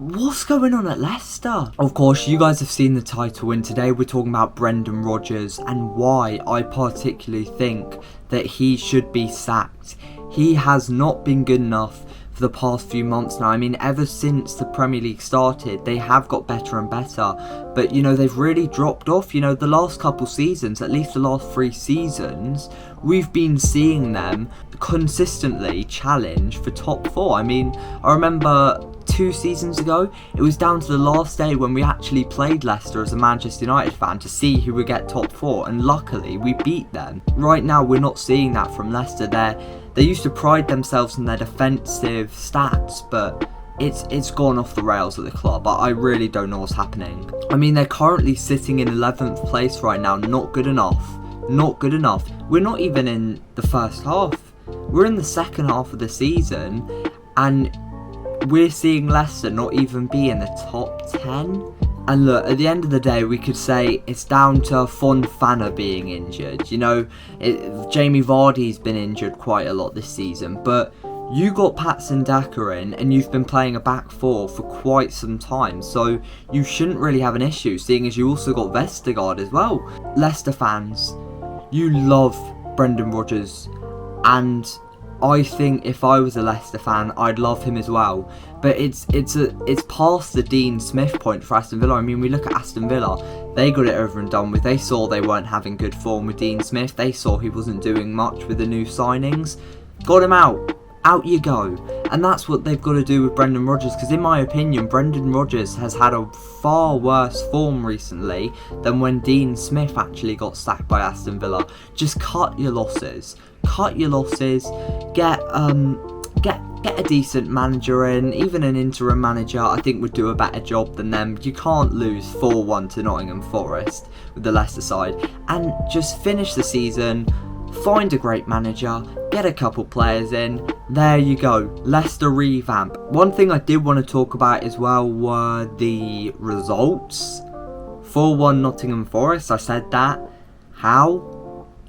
What's going on at Leicester? Of course, you guys have seen the title, and today we're talking about Brendan Rodgers and why I particularly think that he should be sacked. He has not been good enough for the past few months now. I mean, ever since the Premier League started, they have got better and better. But, they've really dropped off. The last couple seasons, at least the last 3 seasons, we've been seeing them consistently challenge for top 4. I mean, I remember 2 seasons ago, it was down to the last day when we actually played Leicester as a Manchester United fan to see who would get top 4, and luckily we beat them. Right now we're not seeing that from Leicester. They used to pride themselves in their defensive stats, but it's gone off the rails at the club. I really don't know what's happening. I mean, they're currently sitting in 11th place right now. Not good enough. Not good enough. We're not even in the first half. We're in the second half of the season, and we're seeing Leicester not even be in the top 10. And look, at the end of the day, we could say it's down to Fofana being injured. Jamie Vardy's been injured quite a lot this season, but you got Patson Daka in, and you've been playing a back 4 for quite some time, so you shouldn't really have an issue, seeing as you also got Vestergaard as well. Leicester fans, you love Brendan Rodgers, and I think if I was a Leicester fan, I'd love him as well. But it's past the Dean Smith point for Aston Villa. I mean, we look at Aston Villa, they got it over and done with. They saw they weren't having good form with Dean Smith. They saw he wasn't doing much with the new signings. Got him out. Out you go. And that's what they've got to do with Brendan Rodgers, because in my opinion, Brendan Rodgers has had a far worse form recently than when Dean Smith actually got sacked by Aston Villa. Just cut your losses. Cut your losses. Get a decent manager in. Even an interim manager, I think, would do a better job than them. You can't lose 4-1 to Nottingham Forest with the Leicester side. And just finish the season. Find a great manager. Get a couple players in. There you go. Leicester revamp. One thing I did want to talk about as well were the results. 4-1 Nottingham Forest. I said that. How?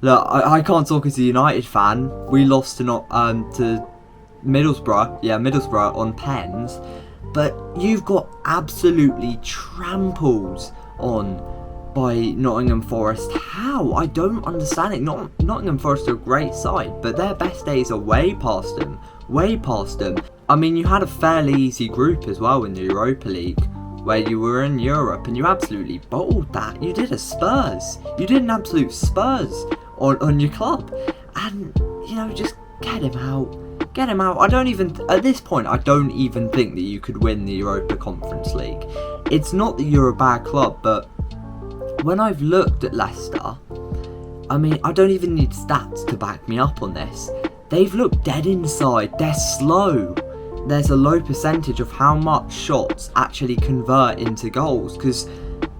Look, I can't talk as a United fan. We lost to Middlesbrough. Yeah, Middlesbrough on pens. But you've got absolutely trampled on by Nottingham Forest. How? I don't understand it. Nottingham Forest are a great side, but their best days are way past them. Way past them. I mean, you had a fairly easy group as well in the Europa League, where you were in Europe, and you absolutely bottled that. You did a Spurs. You did an absolute Spurs on your club. And, just get him out. Get him out. At this point, I don't even think that you could win the Europa Conference League. It's not that you're a bad club, but when I've looked at Leicester, I mean, I don't even need stats to back me up on this. They've looked dead inside. They're slow. There's a low percentage of how much shots actually convert into goals, because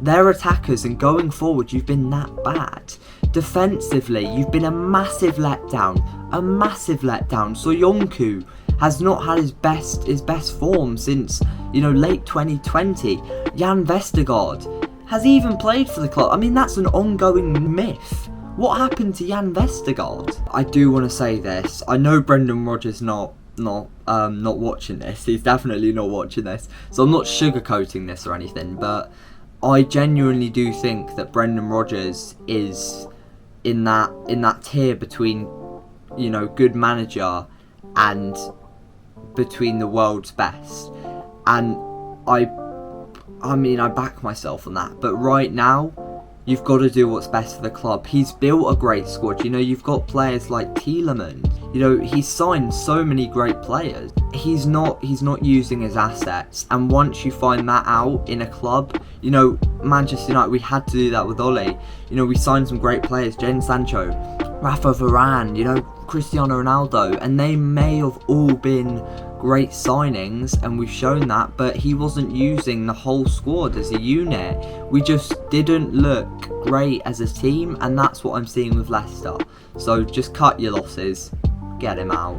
they're attackers, and going forward, you've been that bad. Defensively, you've been a massive letdown. A massive letdown. Soyuncu has not had his best form since, late 2020. Jan Vestergaard has even played for the club. I mean, that's an ongoing myth. What happened to Jan Vestergaard? I do want to say this. I know Brendan Rodgers not watching this. He's definitely not watching this. So I'm not sugarcoating this or anything, but I genuinely do think that Brendan Rodgers is in that tier between, good manager and between the world's best. And I mean, I back myself on that. But right now, you've got to do what's best for the club. He's built a great squad. You've got players like Tielemans. He's signed so many great players. He's not using his assets. And once you find that out in a club, Manchester United, we had to do that with Ole. We signed some great players. Jadon Sancho, Rafa Varane, Cristiano Ronaldo. And they may have all been great signings, and we've shown that, but he wasn't using the whole squad as a unit. We just didn't look great as a team, and that's what I'm seeing with Leicester. So just cut your losses, get him out.